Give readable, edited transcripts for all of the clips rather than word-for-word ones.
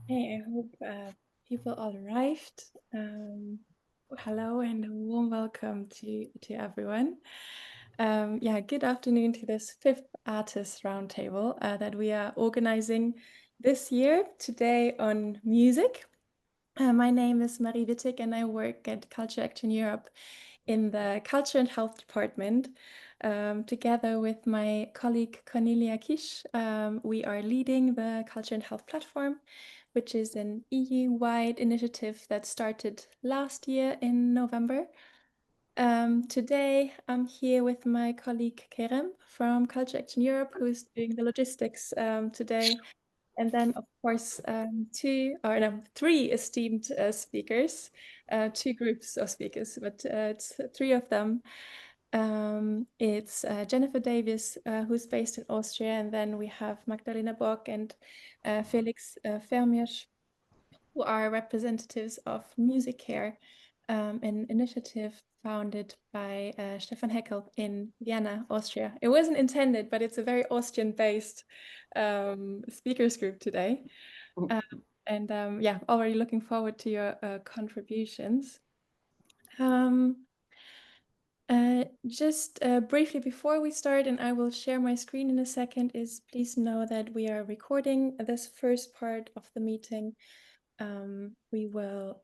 Hey, I hope people all arrived. Hello and a warm welcome to everyone. Yeah, good afternoon to this fifth Artists Roundtable that we are organizing this year today on music. My name is Marie Wittig and I work at Culture Action Europe in the Culture and Health Department. Together with my colleague Cornelia Kisch, we are leading the Culture and Health Platform, which is an EU-wide initiative that started last year in November. Today, I'm here with my colleague Kerem from Culture Action Europe, who's doing the logistics today. And then, of course, three esteemed speakers, two groups of speakers, but it's three of them. It's Jennifer Davis, who's based in Austria, and then we have Magdalena Borg and Felix Vermeirschch, who are representatives of MusiCare, an initiative founded by Stefan Heckel in Vienna, Austria. It wasn't intended, but it's a very Austrian-based speakers group today. Yeah, already looking forward to your contributions. Just briefly before we start, and I will share my screen in a second, is please know that we are recording this first part of the meeting. We will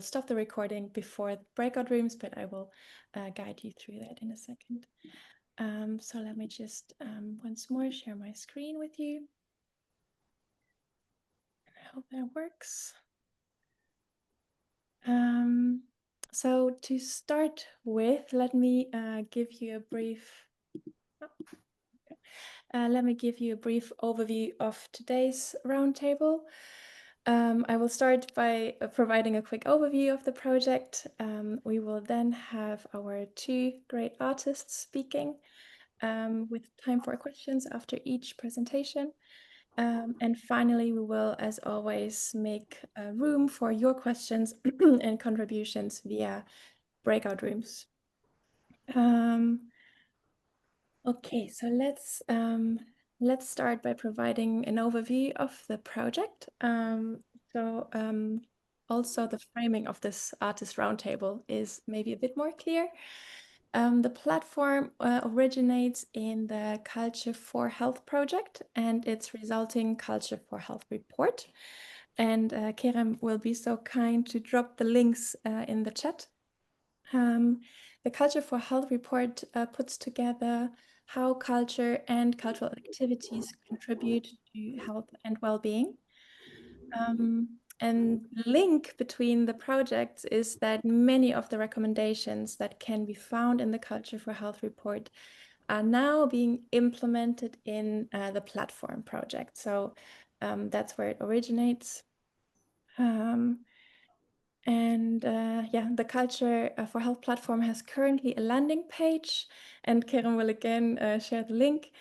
stop the recording before the breakout rooms, but I will guide you through that in a second. So let me just once more share my screen with you. I hope that works. So to start with, let me give you a brief overview of today's roundtable. I will start by providing a quick overview of the project. We will then have our two great artists speaking with time for questions after each presentation. And finally, we will, as always, make room for your questions and contributions via breakout rooms. Okay, so let's start by providing an overview of the project. Also the framing of this artist roundtable is maybe a bit more clear. The platform originates in the Culture for Health project and its resulting Culture for Health report. And Kerem will be so kind to drop the links in the chat. The Culture for Health report puts together how culture and cultural activities contribute to health and well-being. And the link between the projects is that many of the recommendations that can be found in the Culture for Health report are now being implemented in the platform project. So that's where it originates. Yeah, the Culture for Health platform has currently a landing page, and Kerem will again share the link,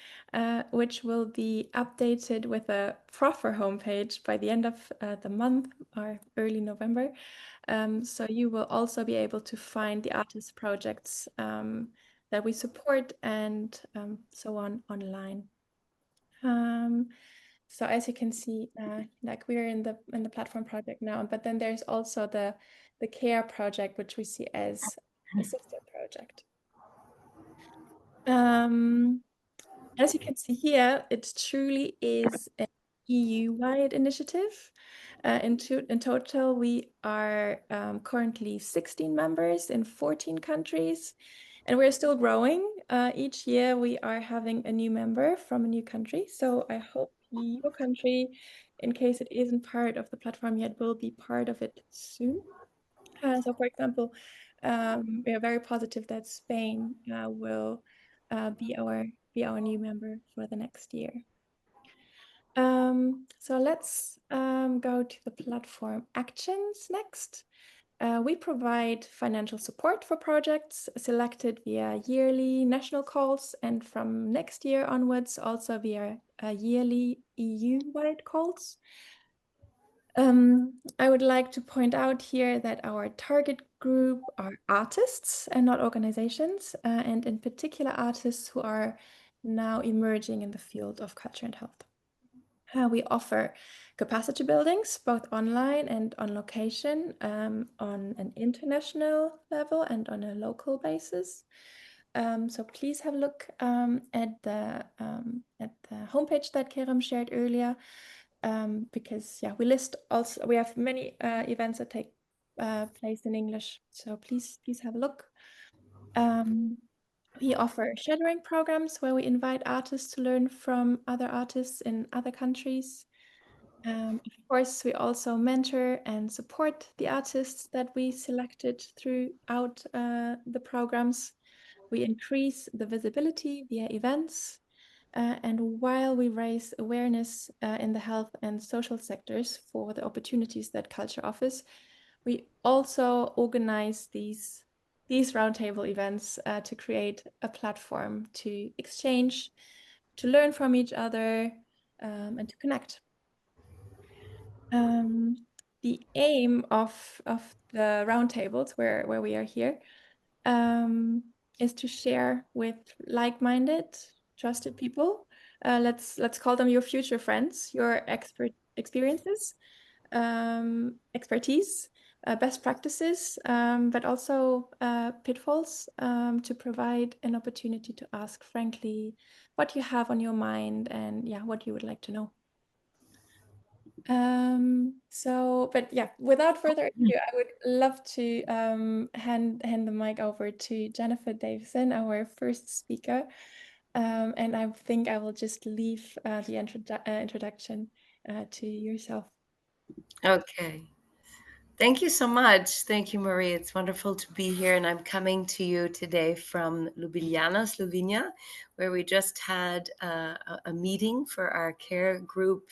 which will be updated with a proper homepage by the end of the month or early November. So you will also be able to find the artist projects that we support and so on online. So as you can see, like we're in the platform project now, but then there's also the CARE project, which we see as a sister project. As you can see here, it truly is an EU-wide initiative. In total, we are currently 16 members in 14 countries, and we're still growing. Each year, we are having a new member from a new country. So I hope your country, in case it isn't part of the platform yet, will be part of it soon. So, for example, we are very positive that Spain will be our new member for the next year. So let's go to the platform actions next. We provide financial support for projects selected via yearly national calls, and from next year onwards, also via yearly EU-wide calls. I would like to point out here that our target group are artists and not organizations, and in particular artists who are now emerging in the field of culture and health. We offer capacity buildings, both online and on location, on an international level and on a local basis. So please have a look at the homepage that Kerem shared earlier, because we list also, we have many events that take place in English. So please have a look. We offer shadowing programs where we invite artists to learn from other artists in other countries. Of course, we also mentor and support the artists that we selected throughout the programs. We increase the visibility via events. And while we raise awareness in the health and social sectors for the opportunities that culture offers, we also organize these roundtable events to create a platform to exchange, to learn from each other, and to connect. The aim of the roundtables where we are here is to share with like-minded, trusted people. Let's call them your future friends, your experiences, expertise, best practices, but also pitfalls, to provide an opportunity to ask frankly what you have on your mind and what you would like to know. Without further ado, I would love to hand the mic over to Jennifer Davison, our first speaker. And I think I will just leave the introduction to yourself. Okay. Thank you so much. Thank you, Marie. It's wonderful to be here. And I'm coming to you today from Ljubljana, Slovenia, where we just had a meeting for our care group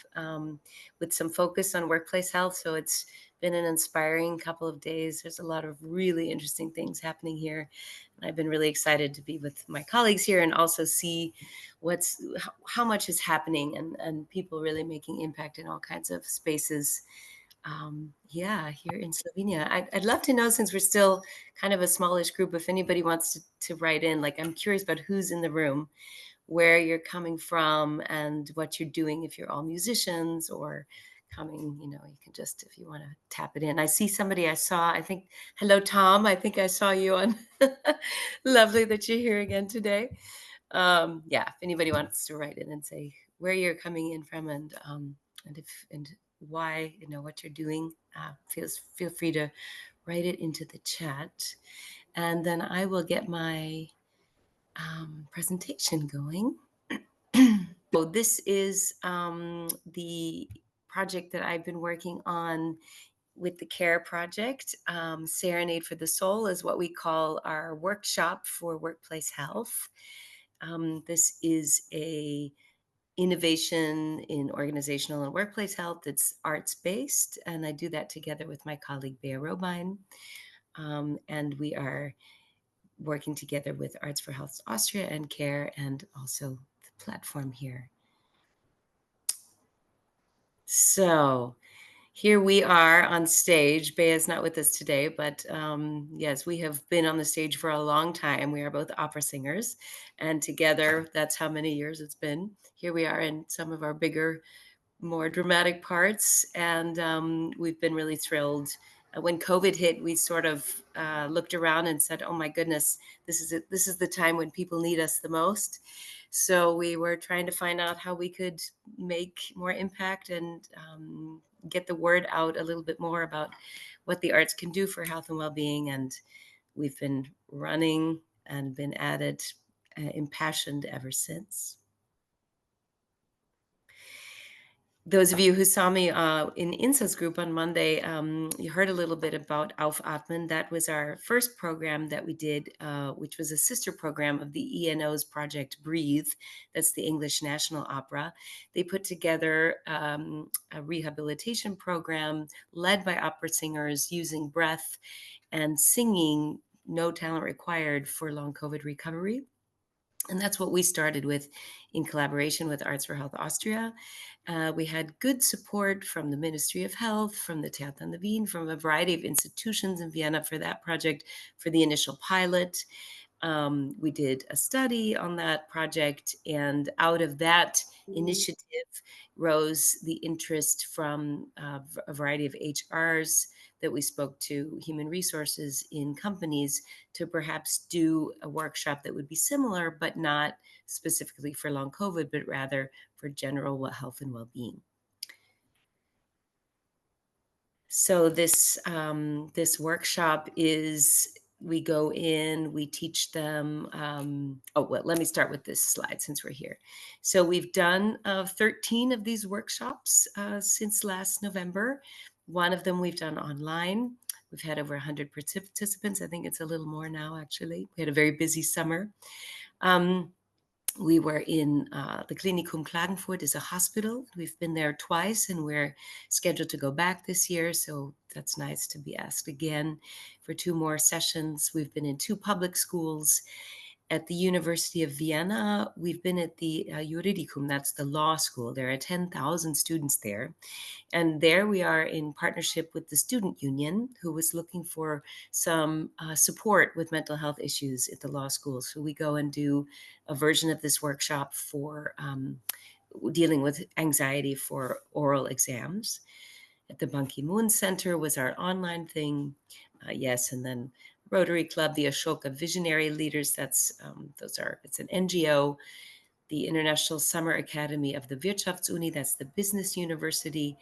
with some focus on workplace health. So it's been an inspiring couple of days. There's a lot of really interesting things happening here. And I've been really excited to be with my colleagues here and also see how much is happening and people really making impact in all kinds of spaces. Here in Slovenia. I'd love to know, since we're still kind of a smallish group, if anybody wants to write in. Like, I'm curious about who's in the room, where you're coming from, and what you're doing, if you're all musicians or coming, you can just, if you want to tap it in. I see somebody I think, hello, Tom. I think I saw you on. Lovely that you're here again today. If anybody wants to write in and say where you're coming in from and why, what you're doing, feel free to write it into the chat, and then I will get my presentation going. So this is the project that I've been working on with the CARE project. Serenade for the Soul is what we call our workshop for workplace health. This is a innovation in organizational and workplace health. It's arts-based, and I do that together with my colleague, Bea Robine. And we are working together with Arts for Health Austria and CARE, and also the platform here. So here we are on stage. Bea is not with us today, but yes, we have been on the stage for a long time. We are both opera singers, and together, that's how many years it's been. Here we are in some of our bigger, more dramatic parts, and we've been really thrilled. When COVID hit, we sort of looked around and said, "Oh my goodness, this is the time when people need us the most." So we were trying to find out how we could make more impact and get the word out a little bit more about what the arts can do for health and well-being. And we've been running and been at it, impassioned ever since. Those of you who saw me in INSA's group on Monday, you heard a little bit about Aufatmen. That was our first program that we did, which was a sister program of the ENO's project Breathe. That's the English National Opera. They put together a rehabilitation program led by opera singers using breath and singing, no talent required, for long COVID recovery. And that's what we started with in collaboration with Arts for Health Austria. We had good support from the Ministry of Health, from the Theater an der Wien, from a variety of institutions in Vienna for that project, for the initial pilot. We did a study on that project, and out of that initiative, rose the interest from a variety of HRs that we spoke to, human resources in companies, to perhaps do a workshop that would be similar, but not specifically for long COVID, but rather for general health and well-being. So this workshop is, we go in, we teach them. Let me start with this slide since we're here. So we've done 13 of these workshops since last November. One of them we've done online. We've had over 100 participants. I think it's a little more now, actually. We had a very busy summer. We were in the Klinikum Klagenfurt is a hospital. We've been there twice, and we're scheduled to go back this year. So that's nice to be asked again for 2 more sessions. We've been in 2 public schools. At the University of Vienna, we've been at the Juridicum, that's the law school. There are 10,000 students there. And there we are in partnership with the student union, who was looking for some support with mental health issues at the law school. So we go and do a version of this workshop for dealing with anxiety for oral exams. At the Ban Ki-moon Center was our online thing. Yes, and then Rotary Club, the Ashoka Visionary Leaders, it's an NGO. The International Summer Academy of the Wirtschaftsuni, that's the business university.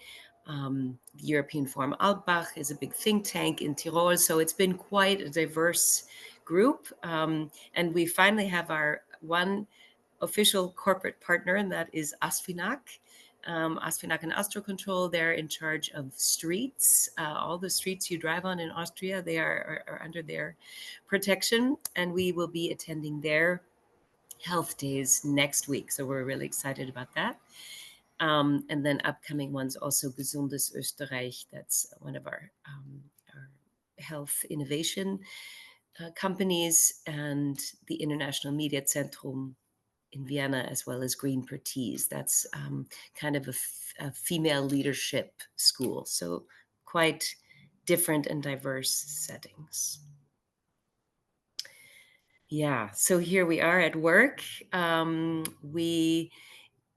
The European Forum Altbach is a big think tank in Tirol. So it's been quite a diverse group. And we finally have our one official corporate partner, and that is Asfinag. Asfinag and Astro Control, they're in charge of streets. All the streets you drive on in Austria, they are under their protection. And we will be attending their health days next week. So we're really excited about that. And then upcoming ones also Gesundes Österreich. That's one of our health innovation companies, and the International Media Zentrum in Vienna, as well as Green Pertise. That's kind of a female leadership school. So quite different and diverse settings. Yeah, so here we are at work. We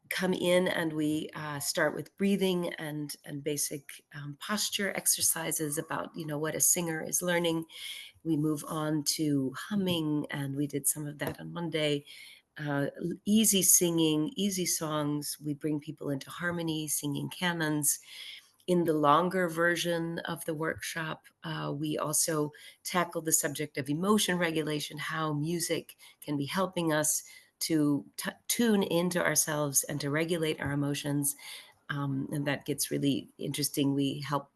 come in and we start with breathing and basic posture exercises about, what a singer is learning. We move on to humming, and we did some of that on Monday. Easy singing, easy songs. We bring people into harmony, singing canons. In the longer version of the workshop, we also tackle the subject of emotion regulation, how music can be helping us to tune into ourselves and to regulate our emotions. And that gets really interesting. We help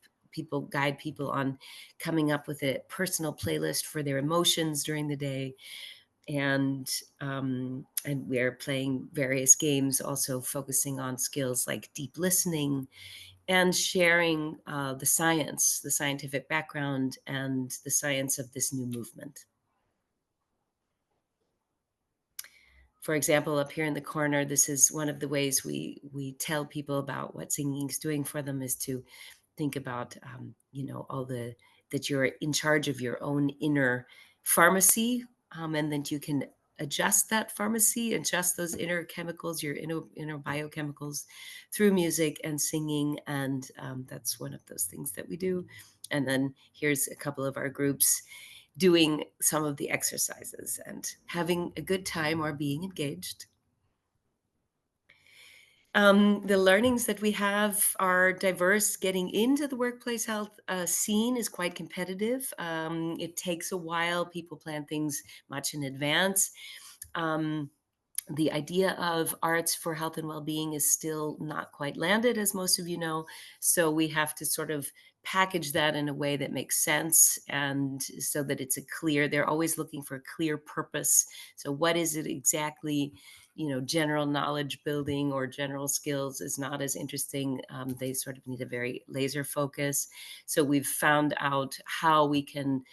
guide people on coming up with a personal playlist for their emotions during the day. And we're playing various games, also focusing on skills like deep listening, and sharing the scientific background, and the science of this new movement. For example, up here in the corner, this is one of the ways we tell people about what singing is doing for them, is to think about, that you're in charge of your own inner pharmacy, and that you can adjust that pharmacy, adjust those inner chemicals, your inner biochemicals, through music and singing. And that's one of those things that we do. And then here's a couple of our groups doing some of the exercises and having a good time or being engaged. The learnings that we have are diverse. Getting into the workplace health scene is quite competitive. It takes a while. People plan things much in advance. The idea of arts for health and well-being is still not quite landed, as most of you know. So we have to sort of package that in a way that makes sense, and so that it's they're always looking for a clear purpose. So what is it exactly? General knowledge building or general skills is not as interesting. They sort of need a very laser focus. So we've found out how we can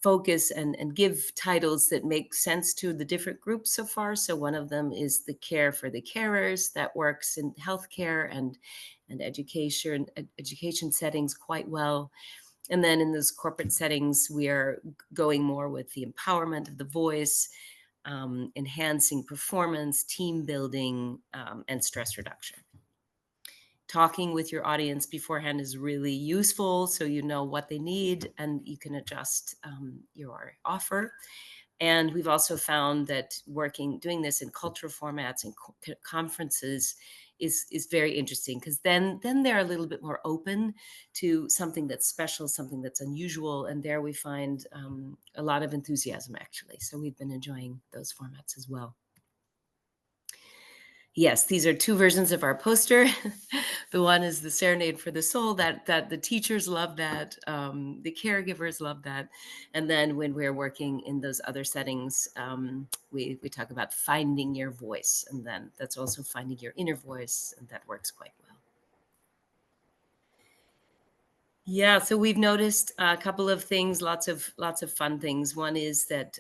focus and give titles that make sense to the different groups so far. So one of them is the care for the carers, that works in healthcare and education settings quite well. And then in those corporate settings, we are going more with the empowerment of the voice, enhancing performance, team building, and stress reduction. talking with your audience beforehand is really useful, so you know what they need and you can adjust your offer. And we've also found that doing this in cultural formats and conferences is very interesting, because then they're a little bit more open to something that's special, something that's unusual, and there we find a lot of enthusiasm, actually. So we've been enjoying those formats as well. Yes, these are two versions of our poster. The one is the Serenade for the Soul, that the teachers love that, the caregivers love that. And then when we're working in those other settings, we talk about finding your voice, and then that's also finding your inner voice, and that works quite well. Yeah, so we've noticed a couple of things, lots of fun things. One is that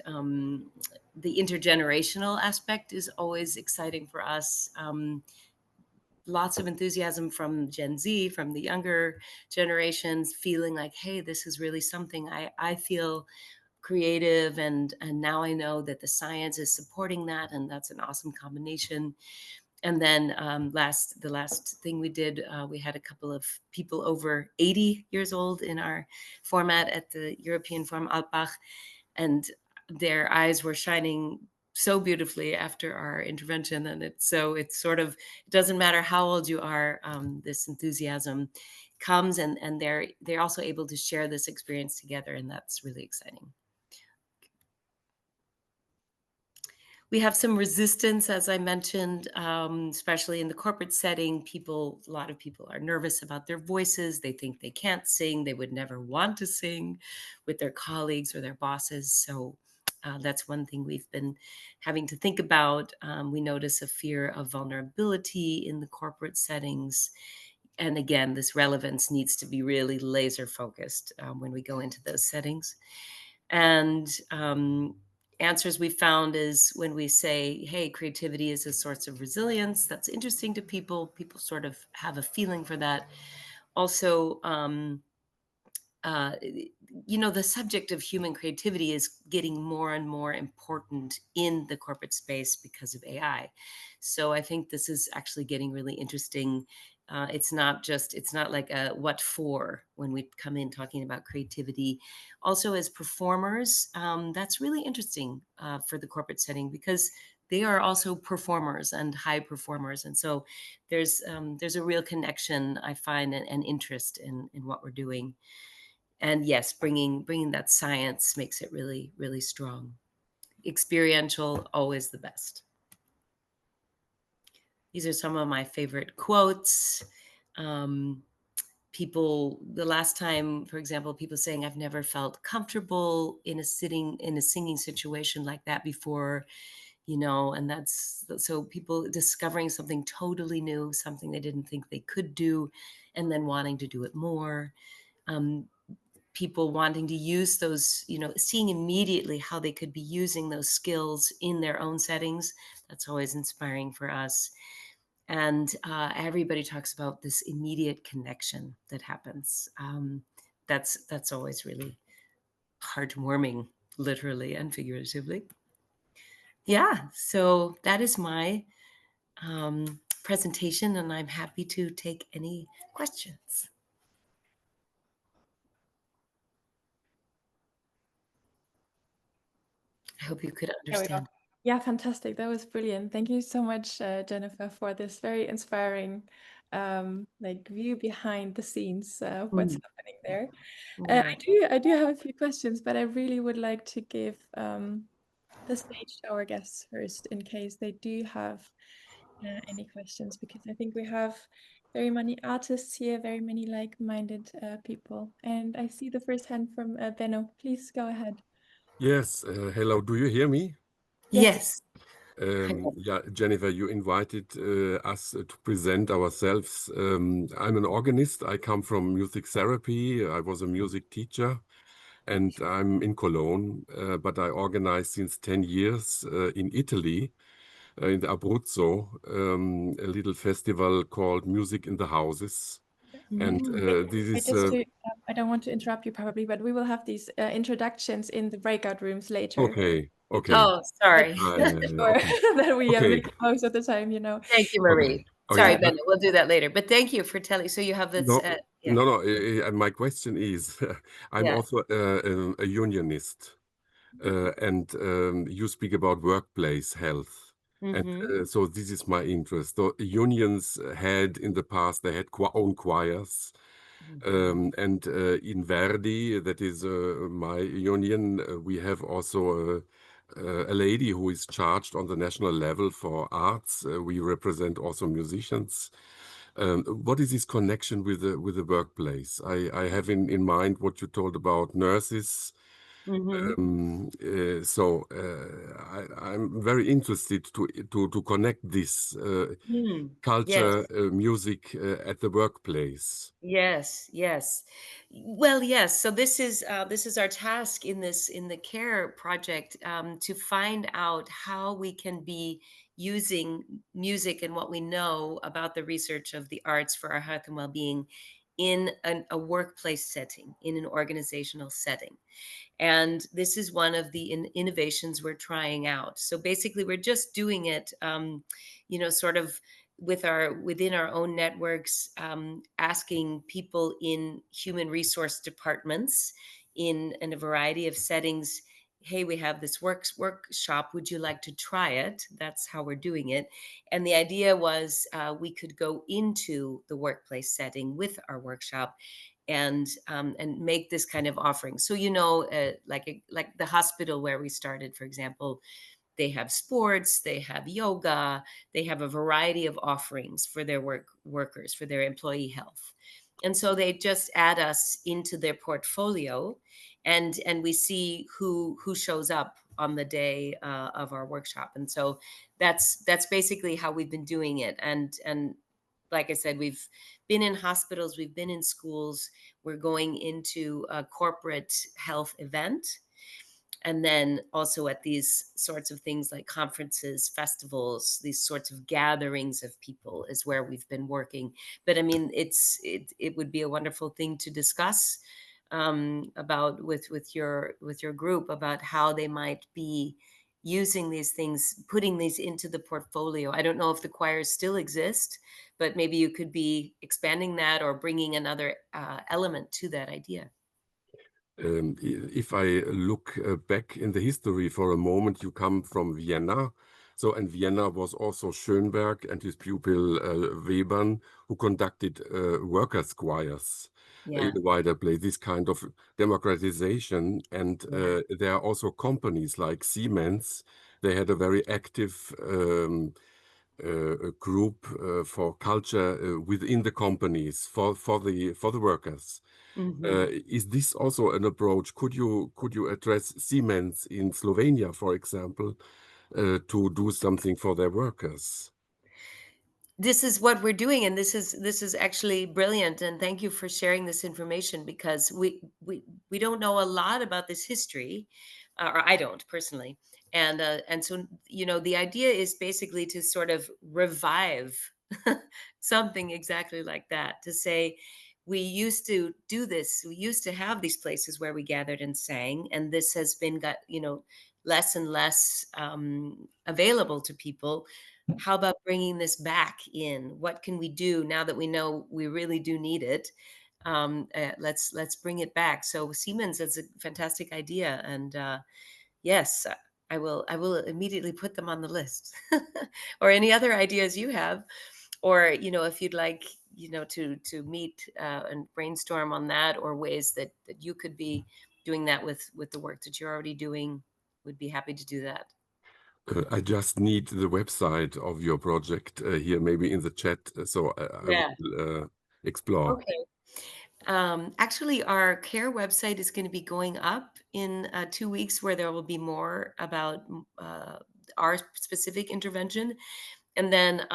the intergenerational aspect is always exciting for us. Lots of enthusiasm from Gen Z, from the younger generations, feeling like, hey, this is really something. I feel creative, and now I know that the science is supporting that, and that's an awesome combination. And then the last thing we did, we had a couple of people over 80 years old in our format at the European Forum Alpbach, and their eyes were shining so beautifully after our intervention. And it's sort of, it doesn't matter how old you are, this enthusiasm comes, and they're also able to share this experience together, and that's really exciting. We have some resistance, as I mentioned, especially in the corporate setting. A lot of people are nervous about their voices. They think they can't sing. They would never want to sing with their colleagues or their bosses. So that's one thing we've been having to think about. We notice a fear of vulnerability in the corporate settings. And again, this relevance needs to be really laser focused when we go into those settings. And answers we found is when we say, hey, creativity is a source of resilience, that's interesting to people. People sort of have a feeling for that. Also, the subject of human creativity is getting more and more important in the corporate space because of AI. So I think this is actually getting really interesting. It's not like a what for when we come in talking about creativity. Also, as performers, that's really interesting for the corporate setting, because they are also performers and high performers. And so there's a real connection, I find, and interest in what we're doing. And yes, bringing that science makes it really, really strong. Experiential, always the best. These are some of my favorite quotes. The last time, for example, people saying, I've never felt comfortable in a singing situation like that before, and that's so people discovering something totally new, something they didn't think they could do, and then wanting to do it more. People wanting to use those, seeing immediately how they could be using those skills in their own settings. That's always inspiring for us. And everybody talks about this immediate connection that happens. That's always really heartwarming, literally and figuratively. Yeah, so that is my presentation, and I'm happy to take any questions. I hope you could There we go. understand. Yeah, fantastic. That was brilliant. Thank you so much, Jennifer, for this very inspiring view behind the scenes of what's happening there. Yeah. I do have a few questions, but I really would like to give the stage to our guests first, in case they do have any questions, because I think we have very many artists here, very many like-minded people. And I see the first hand from Benno. Please go ahead. Yes, hello. Do you hear me? Yes. Yeah, Jennifer, you invited us to present ourselves. I'm an organist. I come from music therapy. I was a music teacher, and I'm in Cologne, but I organize since 10 years in Italy, in the Abruzzo, a little festival called Music in the Houses. And this is I don't want to interrupt you probably, but we will have these introductions in the breakout rooms later. okay. Oh, sorry. Yeah, Or okay. that we Okay. make most of the time, Thank you, Okay. Marie. Oh Sorry, yeah, Ben, we'll do that later. But thank you for telling. So you have this, no, yeah, no, no. My question is, I'm yeah. also a unionist, and you speak about workplace health, and Mm-hmm. so this is my interest. So unions had in the past they had own choirs, Mm-hmm. and in Verdi, that is my union, we have also a lady who is charged on the national level for arts. We represent also musicians. What is this connection with the workplace? I have in mind what you told about nurses. Mm-hmm. I'm very interested to connect this Yes. culture, music at the workplace. Yes, yes. Well, yes. So this is our task in this in the care project, to find out how we can be using music and what we know about the research of the arts for our health and well-being in a workplace setting, in an organizational setting. And this is one of the innovations we're trying out. So basically, we're just doing it, sort of within our own networks, asking people in human resource departments in a variety of settings. Hey, we have this workshop. Would you like to try it? That's how we're doing it. And the idea was we could go into the workplace setting with our workshop and make this kind of offering. So like the hospital where we started, for example, they have sports, they have yoga, they have a variety of offerings for their workers, for their employee health. And so they just add us into their portfolio, and we see who shows up on the day of our workshop. And so that's basically how we've been doing it. And like I said, we've been in hospitals, we've been in schools, we're going into a corporate health event, and then also at these sorts of things like conferences, festivals, these sorts of gatherings of people is where we've been working. But I mean, it would be a wonderful thing to discuss about with your group about how they might be using these things, putting these into the portfolio. I don't know if the choirs still exist, but maybe you could be expanding that or bringing another element to that idea. If I look back in the history for a moment, you come from Vienna. So, and Vienna was also Schönberg and his pupil Webern, who conducted workers' choirs in Yeah, a wider place, this kind of democratization. And yeah. there are also companies like Siemens. They had a very active group for culture within the companies for the workers. Hmm. Is this also an approach? Could you address Siemens in Slovenia, for example, to do something for their workers? This is what we're doing, and this is actually brilliant, and thank you for sharing this information, because we don't know a lot about this history, or I don't personally. And so, the idea is basically to sort of revive something exactly like that, to say we used to do this, we used to have these places where we gathered and sang, and this has been got less and less available to people. How about bringing this back in? What can we do now that we know we really do need it? Let's bring it back. So Siemens is a fantastic idea, and yes, I will immediately put them on the list. Or any other ideas you have, or if you'd like to meet and brainstorm on that, or ways that you could be doing that with the work that you're already doing, would be happy to do that. I just need the website of your project here, maybe in the chat, so I Yeah. will explore. Okay. Actually, our care website is going to be going up in 2 weeks, where there will be more about our specific intervention. And then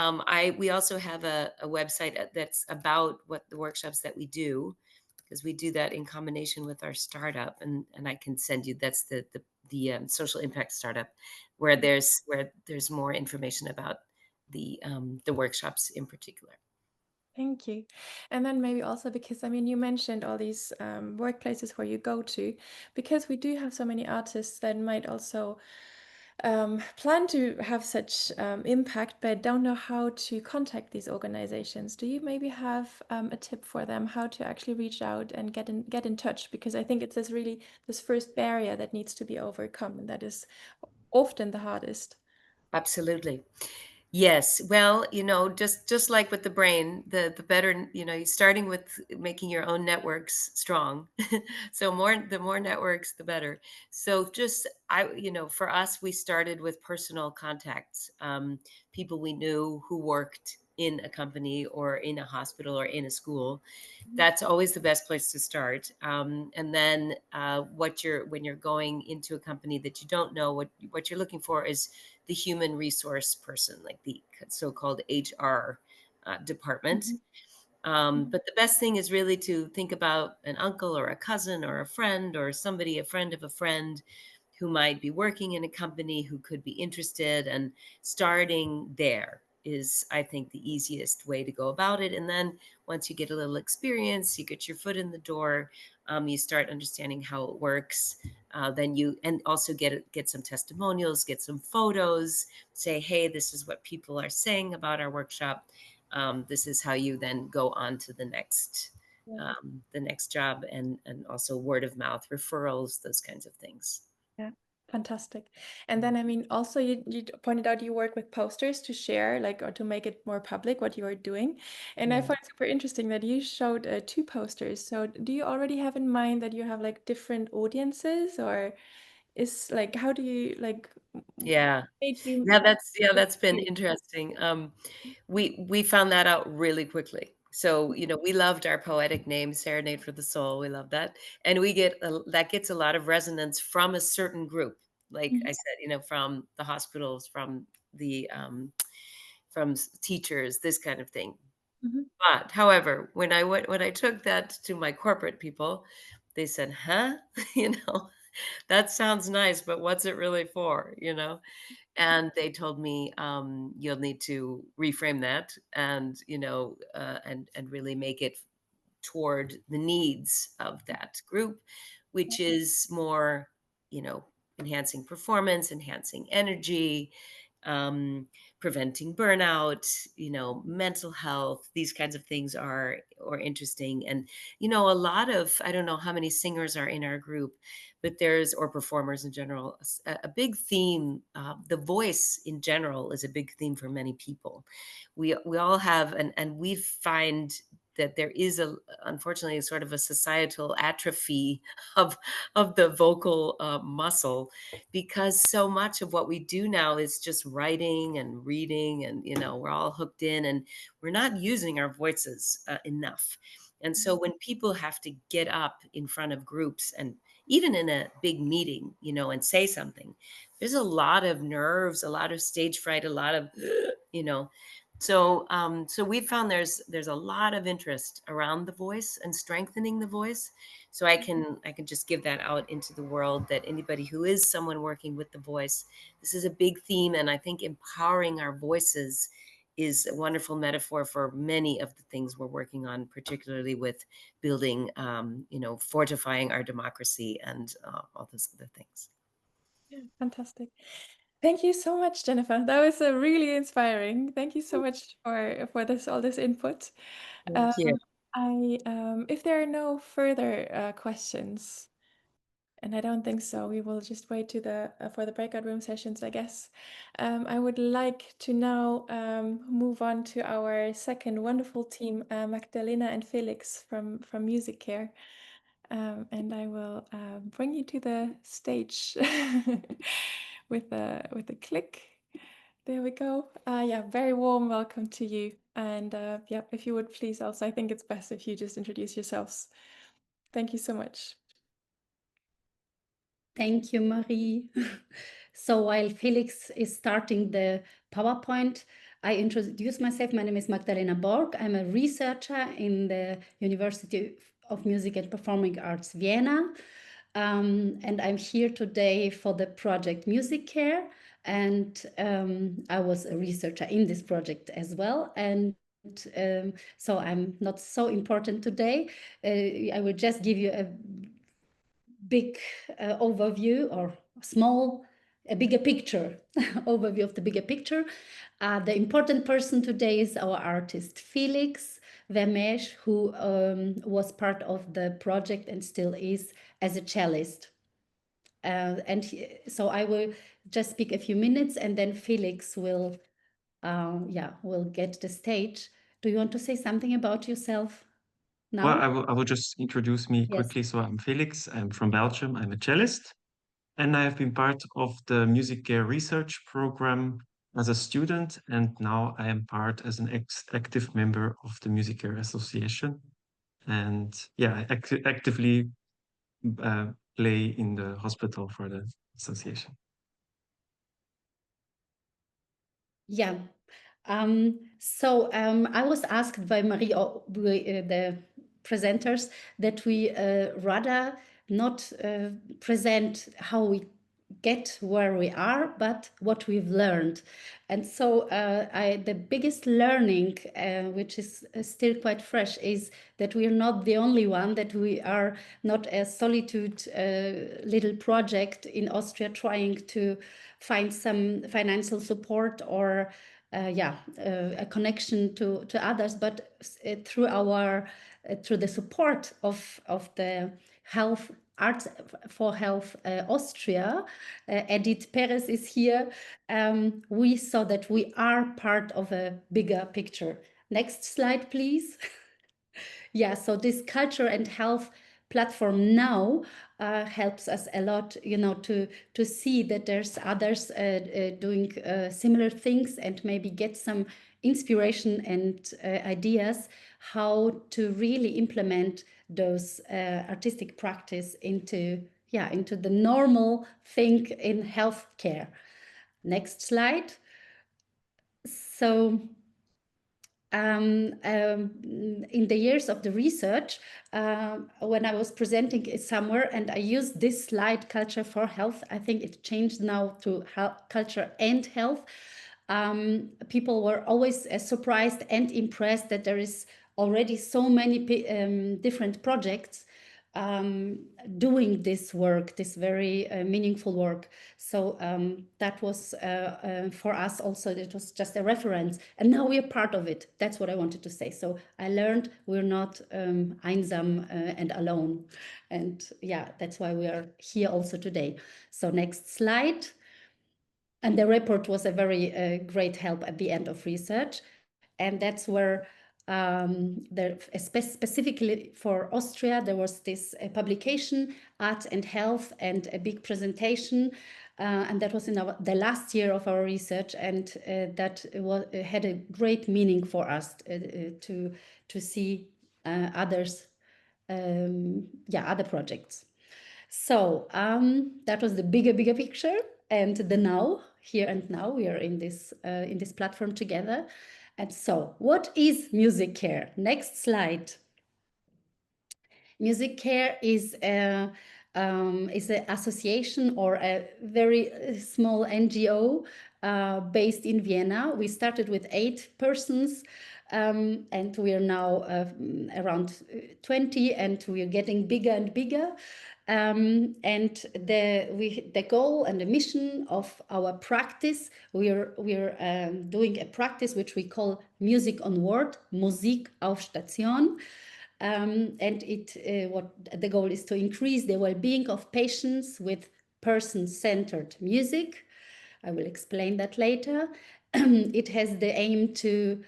we also have a website that's about what the workshops that we do, because we do that in combination with our startup. And I can send you, that's the social impact startup, where there's more information about the workshops in particular. Thank you. And then maybe also because, I mean, you mentioned all these workplaces where you go to, because we do have so many artists that might also plan to have such impact, but don't know how to contact these organizations. Do you maybe have a tip for them how to actually reach out and get in touch? Because I think it's this first barrier that needs to be overcome, and that is often the hardest. Absolutely. Yes. Well, just like with the brain, the better, you're starting with making your own networks strong. So the more networks, the better. So for us, we started with personal contacts, people we knew who worked in a company or in a hospital or in a school. That's always the best place to start. And then when you're going into a company that you don't know, what you're looking for is the human resource person, like the so-called HR department. Mhm. But the best thing is really to think about an uncle or a cousin or a friend or somebody, a friend of a friend who might be working in a company who could be interested. And starting there is, I think, the easiest way to go about it. And then once you get a little experience, you get your foot in the door, you start understanding how it works. And also get some testimonials, get some photos, say, hey, this is what people are saying about our workshop. This is how you then go on to Yeah. the next job, and also word of mouth referrals, those kinds of things. Yeah, fantastic. And then, I mean, also you pointed out you work with posters to share, like, or to make it more public what you are doing. And I Yeah. find super interesting that you showed two posters. So do you already have in mind that you have like different audiences, or is like, how do you like Yeah. made you? That's been interesting. We found that out really quickly. So, we loved our poetic name, Serenade for the Soul. We love that. And that gets a lot of resonance from a certain group. Like I Mhm, said, from the hospitals, from teachers, this kind of thing. mhm, But however, when I took that to my corporate people, they said, "Huh? You know, that sounds nice, but what's it really for?" And they told me, you'll need to reframe that, and and really make it toward the needs of that group, which is more, you know, enhancing performance, enhancing energy, um, preventing burnout, mental health. These kinds of things are interesting. And, a lot of, I don't know how many singers are in our group, but or performers in general, a big theme. The voice in general is a big theme for many people. We all have, and we find that there is unfortunately sort of a societal atrophy of the vocal muscle, because so much of what we do now is just writing and reading, and we're all hooked in, and we're not using our voices enough. And so when people have to get up in front of groups, and even in a big meeting, and say something, there's a lot of nerves, a lot of stage fright, a lot of you know so we found there's a lot of interest around the voice and strengthening the voice. So I can just give that out into the world, that anybody who is someone working with the voice, this is a big theme. And I think empowering our voices is a wonderful metaphor for many of the things we're working on, particularly with building, fortifying our democracy, and all those other things. yeah, fantastic. Thank you so much, Jennifer. That was really inspiring. Thank you so much for this all this input. Thank Um, you. if there are no further questions, and I don't think so, we will just wait to the for the breakout room sessions, I guess. I would like to now move on to our second wonderful team, Magdalena and Felix from MusiCare. And I will bring you to the stage with a click. There we go. Yeah, very warm welcome to you. And yeah, if you would please also, I think it's best if you just introduce yourselves. Thank you so much. Thank you, Marie. So while Felix is starting the PowerPoint, I introduce myself. My name is Magdalena Borg. I'm a researcher in the University of Music and Performing Arts, Vienna. And I'm here today for the project MusiCare. And I was a researcher in this project as well. And so I'm not so important today. I will just give you a big overview or small a bigger picture, overview of the bigger picture. The important person today is our artist Felix Vermeirschch, who was part of the project and still is as a cellist. So I will just speak a few minutes, and then Felix will, will get the stage. Do you want to say something about yourself now? Well, I will just introduce me Yes. quickly. So I'm Felix. I'm from Belgium. I'm a cellist, and I have been part of the MusiCare research program as a student, and now I am part as an active member of the MusiCare Association. And yeah, I actively play in the hospital for the association. Yeah. I was asked by Marie, the presenters, that we rather not present how we get where we are, but what we've learned. And so the biggest learning, which is still quite fresh, is that we are not the only one, that we are not a solitude little project in Austria trying to find some financial support or a connection to others, but through the support of the health Arts for Health Austria, Edith Perez is here. We saw that we are part of a bigger picture. Next slide, please. Yeah, so this Culture and Health platform now helps us a lot, to see that there's others doing similar things and maybe get some inspiration and ideas how to really implement those artistic practice into the normal thing in healthcare. Next slide. So in the years of the research, when I was presenting it somewhere and I used this slide, Culture for Health, I think it changed now to Culture and Health. People were always surprised and impressed that there is already so many different projects doing this work, this very meaningful work. So that was for us also, it was just a reference. And now we are part of it. That's what I wanted to say. So I learned we're not einsam and alone. And yeah, that's why we are here also today. So next slide. And the report was a very great help at the end of research. And that's where specifically for Austria, there was this publication, Art and Health, and a big presentation. And that was in the last year of our research. And that had a great meaning for us to see others, other projects. So that was the bigger picture, and the now, here and now, we are in this platform together. And so, what is MusiCare? Next slide. MusiCare is an association or a very small NGO based in Vienna. We started with 8 persons. And we are now around 20, and we are getting bigger and bigger. And the goal and the mission of our practice, we're doing a practice which we call Music on Word, Musik auf Station. And what the goal is to increase the well-being of patients with person-centered music. I will explain that later. It has the aim to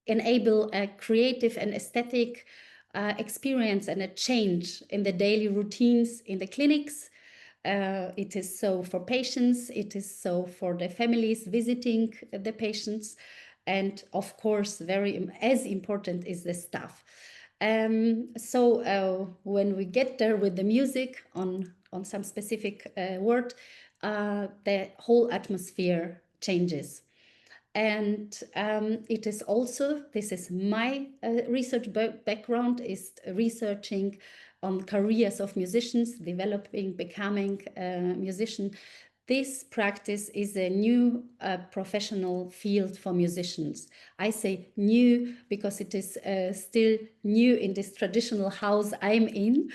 enable a creative and aesthetic experience and a change in the daily routines in the clinics. It is so for patients, it is so for the families visiting the patients, and of course, as important is the staff. So when we get there with the music on some specific word, the whole atmosphere changes. And it is also, this is my research background, is researching on careers of musicians, developing, becoming a musician. this practice is a new professional field for musicians. I say new because it is still new in this traditional house I'm in,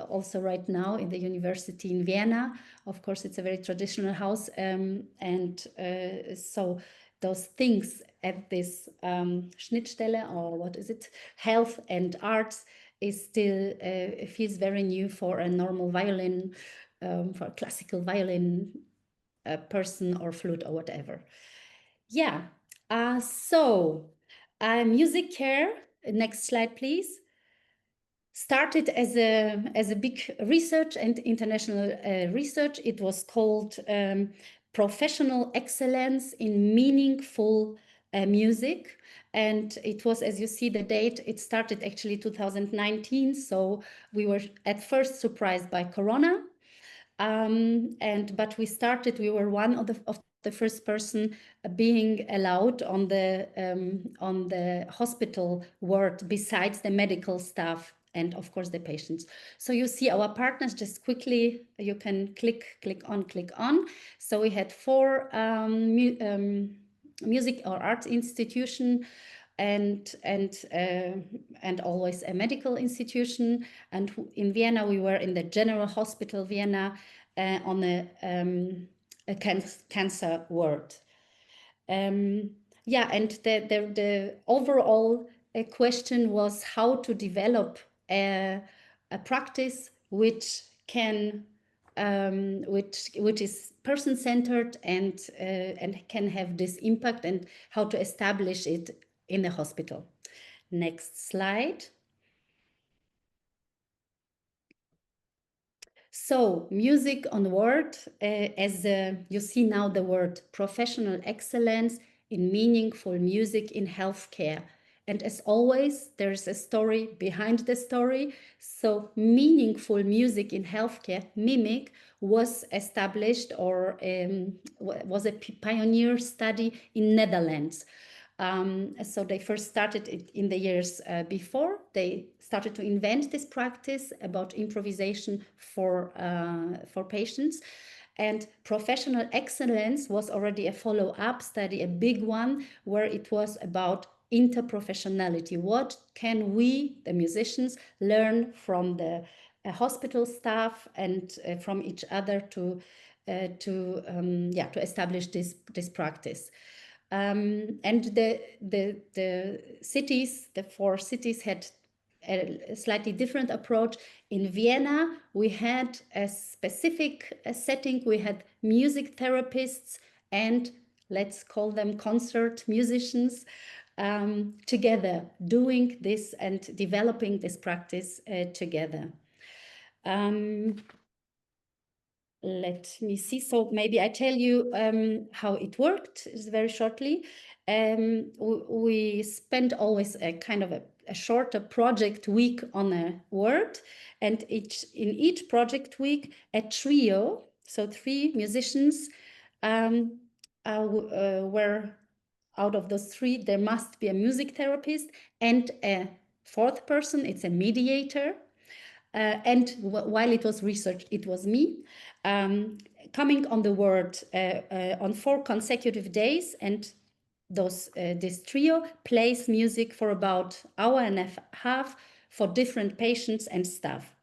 also right now in the university in Vienna. Of course, it's a very traditional house, and so those things at this Schnittstelle, or what is it, health and arts, is still feels very new for a normal violin, for a classical violin person or flute or whatever. Yeah. So MusiCare. Next slide, please. Started as a big research and international research. It was called Professional Excellence in Meaningful Music. And it was, as you see the date, it started actually 2019. So we were at first surprised by Corona. But we were one of the first person being allowed on the hospital ward besides the medical staff and of course the patients. So you see our partners, just quickly, you can click on. So we had 4 music or arts institution and always a medical institution. And in Vienna, we were in the General Hospital Vienna on a cancer ward. Yeah, and the overall question was how to develop a practice which can which is person-centered and can have this impact, and how to establish it in the hospital. Next slide. So music on word, as you see now the word professional excellence in meaningful music in healthcare. And as always, there's a story behind the story. So meaningful music in healthcare, MIMIC, was established or was a pioneer study in Netherlands. So they first started it in the years before. They started to invent this practice about improvisation for patients. And professional excellence was already a follow-up study, a big one, where it was about interprofessionality. What can we, the musicians, learn from the hospital staff and from each other to establish this practice. And the cities, the 4 cities, had a slightly different approach. In Vienna, we had a specific setting. We had music therapists and, let's call them, concert musicians together, doing this and developing this practice together. Let me see. So maybe I tell you how it worked very shortly. We spent always a kind of a shorter project week on a word, and in each project week, a trio, so 3 musicians, were out of those 3, there must be a music therapist and a 4th person, it's a mediator. And while it was researched, it was me coming on the word on 4 consecutive days, and this trio plays music for about hour and a half for different patients and staff.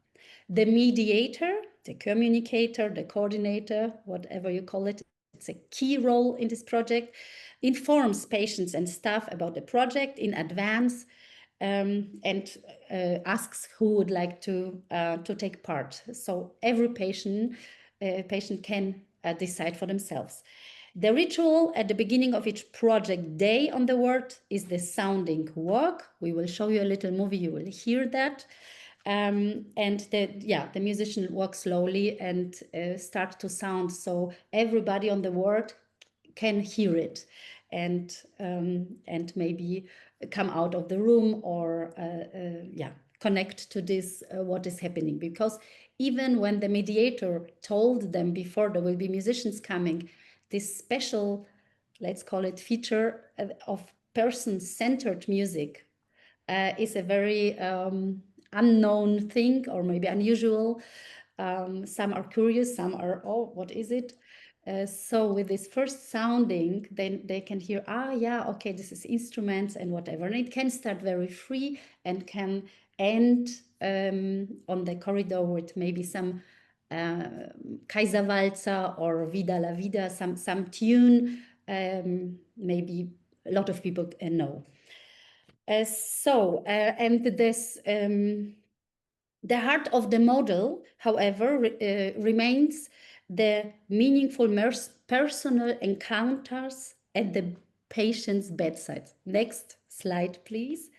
The mediator, the communicator, the coordinator, whatever you call it, it's a key role in this project, informs patients and staff about the project in advance, and asks who would like to take part. So every patient can decide for themselves. The ritual at the beginning of each project day on the word is the sounding walk. We will show you a little movie, you will hear that. And the musician walks slowly and starts to sound, so everybody on the word can hear it and maybe come out of the room or connect to this what is happening. Because even when the mediator told them before there will be musicians coming, this special, let's call it, feature of person-centered music is a very unknown thing, or maybe unusual. Some are curious, some are, oh, what is it? So with this first sounding, then they can hear, ah, yeah, okay, this is instruments and whatever. And it can start very free and can end on the corridor with maybe some Kaiserwalzer or Vida la Vida, some tune, maybe a lot of people know. And this the heart of the model, however, remains the meaningful personal encounters at the patient's bedside. Next slide, please.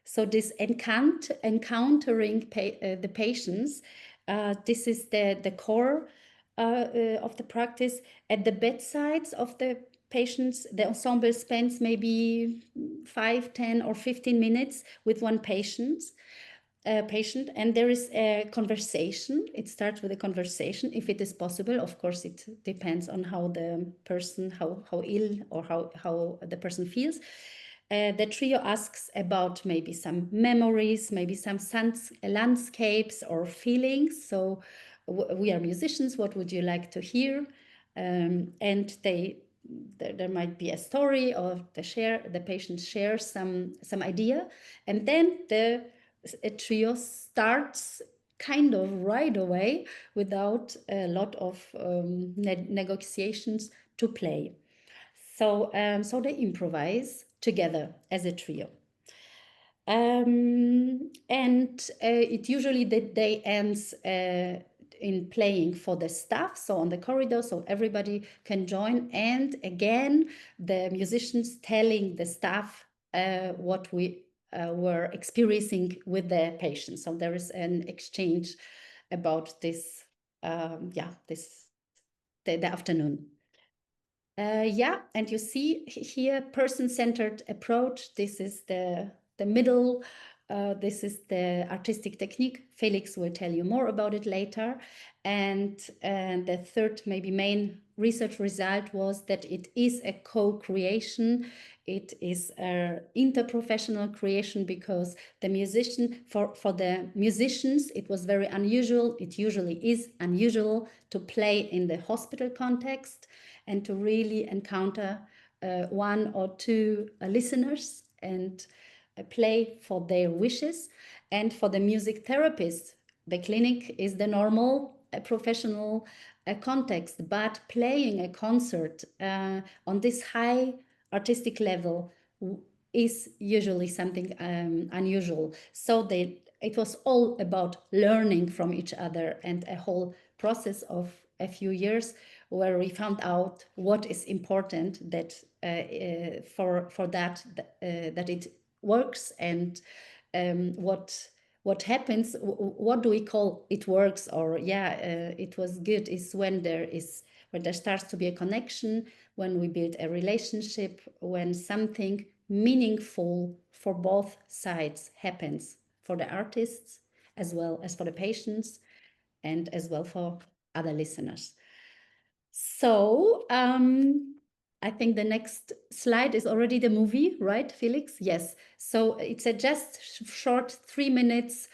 So this encountering the patients, this is the core of the practice. At the bedsides of the patients, the ensemble spends maybe 5, 10 or 15 minutes with one patient, and there is a conversation. It starts with a conversation, if it is possible. Of course, it depends on how the person, how ill or how the person feels. The trio asks about maybe some memories, maybe some landscapes or feelings. So we are musicians, what would you like to hear? And there might be a story, or the patient shares some idea, and then a trio starts kind of right away without a lot of negotiations to play. So they improvise together as a trio. And it usually the day ends in playing for the staff, so on the corridor, so everybody can join. And again, the musicians telling the staff what we were experiencing with the patients. So there is an exchange about this, the afternoon. And you see here person-centered approach. This is the middle. This is the artistic technique. Felix will tell you more about it later. And the third, maybe main research result was that it is a co-creation. It is an interprofessional creation, because the musician, for the musicians, it was very unusual. It usually is unusual to play in the hospital context and to really encounter one or two listeners and play for their wishes. And for the music therapist, the clinic is the normal professional context, but playing a concert on this high artistic level is usually something unusual. So it was all about learning from each other, and a whole process of a few years where we found out what is important, that for that it works, and what happens, what do we call it works, or it was good, is when there starts to be a connection, when we build a relationship, when something meaningful for both sides happens, for the artists as well as for the patients, and as well for other listeners. So I think the next slide is already the movie, right, Felix? Yes. So it's a just short 3 minutes,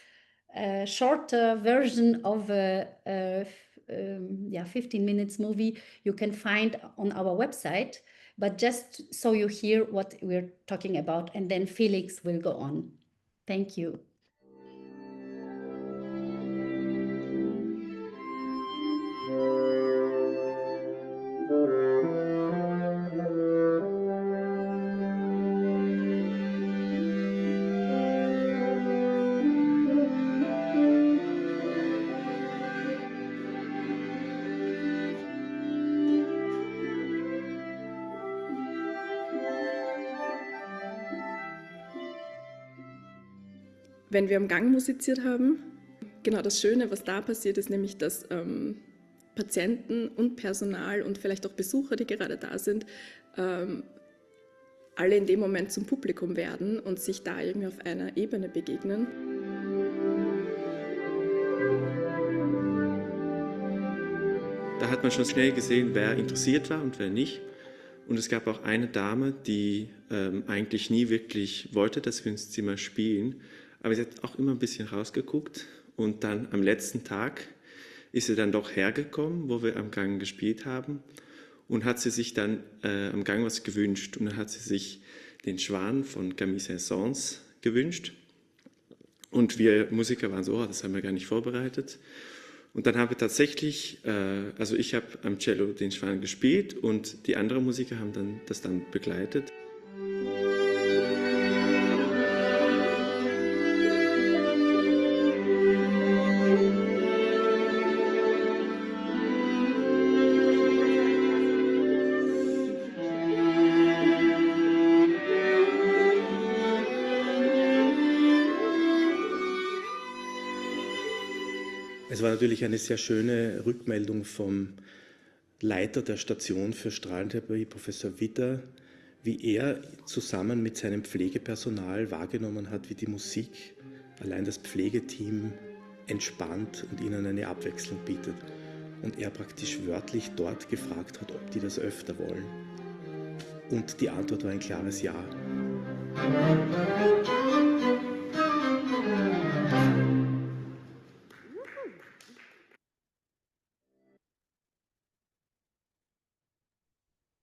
shorter version of a 15 minutes movie you can find on our website. But just so you hear what we're talking about, and then Felix will go on. Thank you. Wenn wir am Gang musiziert haben, genau das Schöne, was da passiert, ist nämlich, dass Patienten und Personal und vielleicht auch Besucher, die gerade da sind, alle in dem Moment zum Publikum werden und sich da irgendwie auf einer Ebene begegnen. Da hat man schon schnell gesehen, wer interessiert war und wer nicht. Und es gab auch eine Dame, die eigentlich nie wirklich wollte, dass wir ins Zimmer spielen. Aber sie hat auch immer ein bisschen rausgeguckt. Und dann am letzten Tag ist sie dann doch hergekommen, wo wir am Gang gespielt haben, und hat sie sich dann am Gang was gewünscht. Und dann hat sie sich den Schwan von Camille Saint-Saëns gewünscht. Und wir Musiker waren so, das haben wir gar nicht vorbereitet. Und dann haben wir tatsächlich, also ich habe am Cello den Schwan gespielt und die anderen Musiker haben dann das dann begleitet. Es war natürlich eine sehr schöne Rückmeldung vom Leiter der Station für Strahlentherapie, Professor Witter, wie er zusammen mit seinem Pflegepersonal wahrgenommen hat, wie die Musik allein das Pflegeteam entspannt und ihnen eine Abwechslung bietet. Und er praktisch wörtlich dort gefragt hat, ob die das öfter wollen. Und die Antwort war ein klares Ja.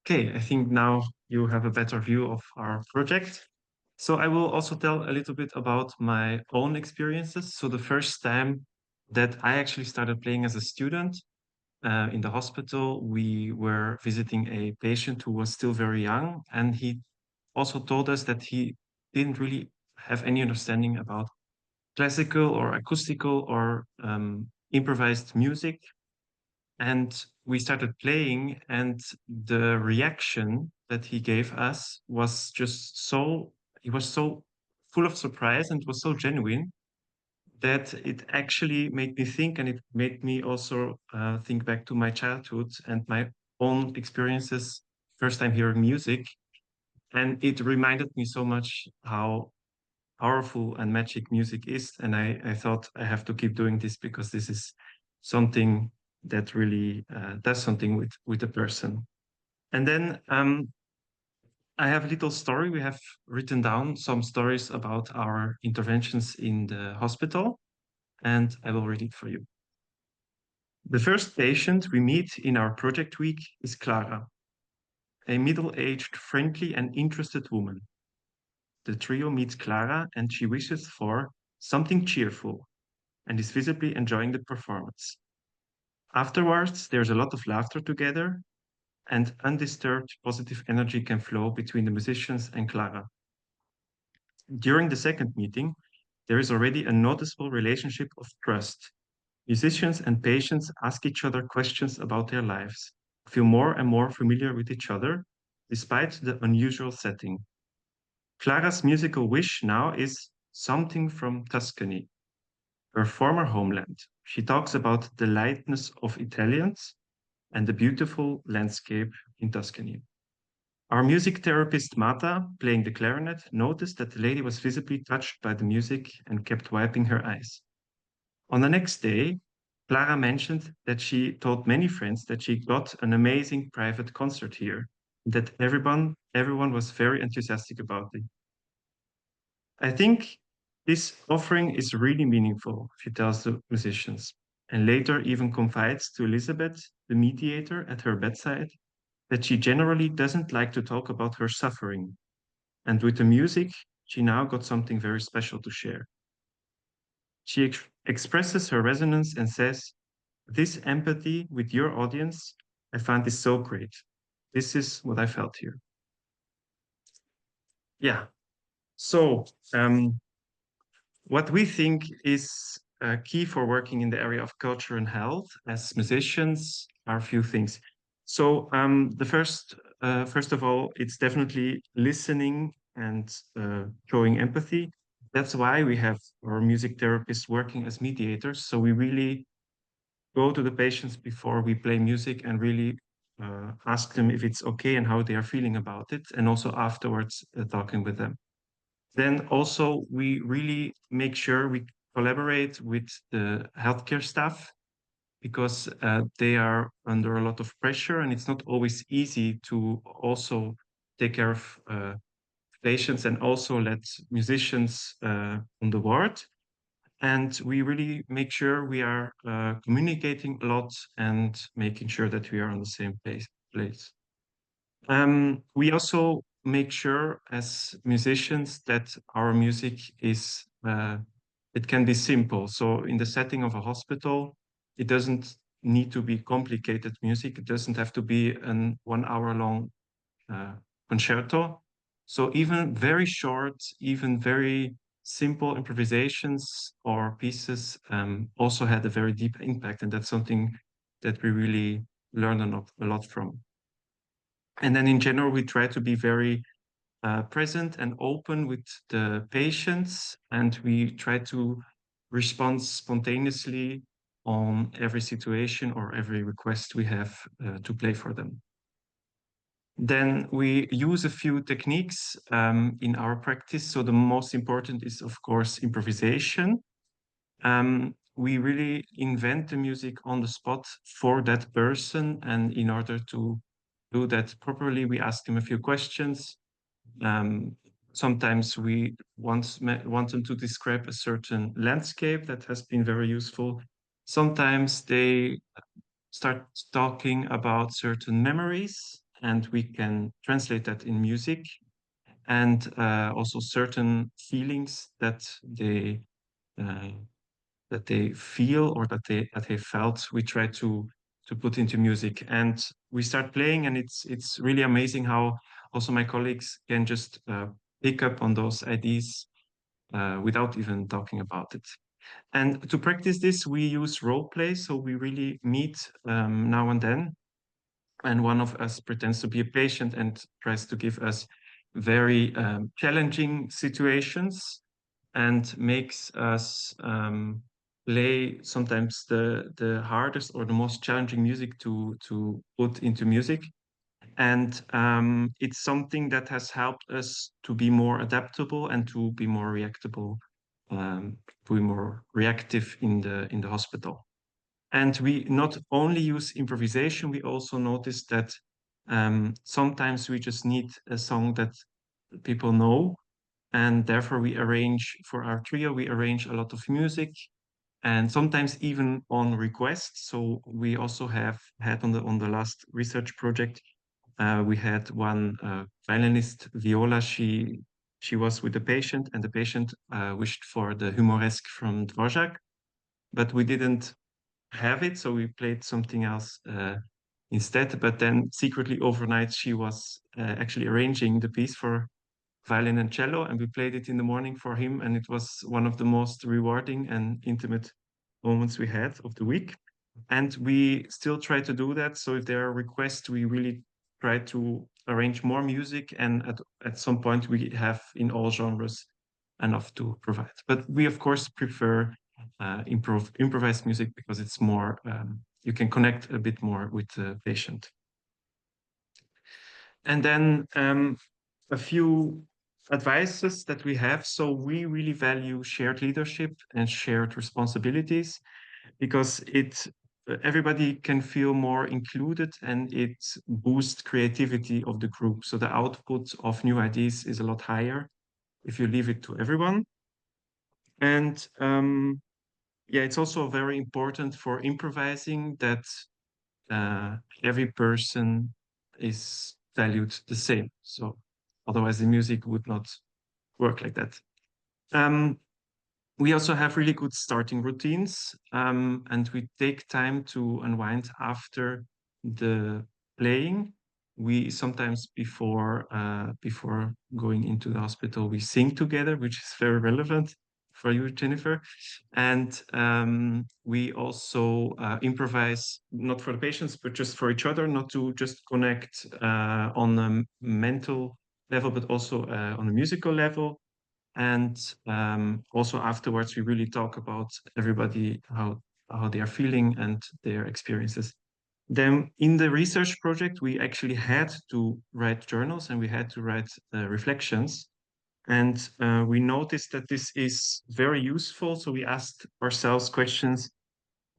Okay, I think now you have a better view of our project. So I will also tell a little bit about my own experiences. So the first time that I actually started playing as a student in the hospital, we were visiting a patient who was still very young, and he also told us that he didn't really have any understanding about classical or acoustical or improvised music. And we started playing, and the reaction that he gave us was just so, he was so full of surprise and was so genuine that it actually made me think, and it made me also think back to my childhood and my own experiences, first time hearing music. And it reminded me so much how powerful and magic music is. And I thought I have to keep doing this because this is something that really does something with a person. And then I have a little story. We have written down some stories about our interventions in the hospital, and I will read it for you. The first patient we meet in our project week is Clara, a middle-aged, friendly and interested woman. The trio meets Clara and she wishes for something cheerful and is visibly enjoying the performance. Afterwards, there's a lot of laughter together, and undisturbed positive energy can flow between the musicians and Clara. During the second meeting, there is already a noticeable relationship of trust. Musicians and patients ask each other questions about their lives, feel more and more familiar with each other, despite the unusual setting. Clara's musical wish now is something from Tuscany, her former homeland. She talks about the lightness of Italians and the beautiful landscape in Tuscany. Our music therapist Mata, playing the clarinet, noticed that the lady was visibly touched by the music and kept wiping her eyes. On the next day, Clara mentioned that she told many friends that she got an amazing private concert here, and that everyone was very enthusiastic about it. I think this offering is really meaningful, she tells the musicians, and later even confides to Elizabeth, the mediator at her bedside, that she generally doesn't like to talk about her suffering. And with the music, she now got something very special to share. She expresses her resonance and says, "This empathy with your audience, I find this so great. This is what I felt here." Yeah. So, what we think is key for working in the area of culture and health as musicians are a few things. So the first of all, it's definitely listening and showing empathy. That's why we have our music therapists working as mediators. So we really go to the patients before we play music and really ask them if it's okay and how they are feeling about it, and also afterwards talking with them. Then also we really make sure we collaborate with the healthcare staff, because they are under a lot of pressure and it's not always easy to also take care of patients and also let musicians on the ward. And we really make sure we are communicating a lot and making sure that we are on the same place. We also make sure as musicians that our music is, it can be simple. So in the setting of a hospital, it doesn't need to be complicated music. It doesn't have to be an 1 hour long concerto. So even very short, even very simple improvisations or pieces also had a very deep impact. And that's something that we really learn a lot from. And then in general, we try to be very present and open with the patients, and we try to respond spontaneously on every situation or every request we have to play for them. Then we use a few techniques in our practice. So the most important is, of course, improvisation. We really invent the music on the spot for that person. And in order to do that properly, we ask them a few questions. Sometimes we want them to describe a certain landscape. That has been very useful. Sometimes they start talking about certain memories, and we can translate that in music, and also certain feelings that they feel or that they felt. We try to put into music, and we start playing, and it's really amazing how also my colleagues can just pick up on those ideas without even talking about it. And to practice this, we use role play. So we really meet now and then, and one of us pretends to be a patient and tries to give us very challenging situations and makes us play sometimes the hardest or the most challenging music to put into music. And it's something that has helped us to be more adaptable and to be more reactable, to be more reactive in the hospital. And we not only use improvisation, we also notice that sometimes we just need a song that people know. And therefore we arrange for our trio, we arrange a lot of music, and sometimes even on request. So we also have had on the last research project, we had one violinist, Viola. She was with the patient, and the patient wished for the Humoresque from Dvorak, but we didn't have it, so we played something else instead. But then secretly overnight, she was actually arranging the piece for violin and cello, and we played it in the morning for him, and it was one of the most rewarding and intimate moments we had of the week. And we still try to do that. So if there are requests, we really try to arrange more music, and at some point we have in all genres enough to provide. But we of course prefer improvised music because it's more, you can connect a bit more with the patient. And then a few advices that we have. So we really value shared leadership and shared responsibilities, because everybody can feel more included, and it boosts creativity of the group. So the output of new ideas is a lot higher if you leave it to everyone. And yeah, it's also very important for improvising that every person is valued the same. So otherwise the music would not work like that. We also have really good starting routines, and we take time to unwind after the playing. We sometimes before going into the hospital, we sing together, which is very relevant for you, Jennifer. And we also improvise, not for the patients, but just for each other, not to just connect on a mental level, but also on a musical level. And also afterwards, we really talk about everybody, how they are feeling and their experiences. Then in the research project, we actually had to write journals, and we had to write reflections. And we noticed that this is very useful. So we asked ourselves questions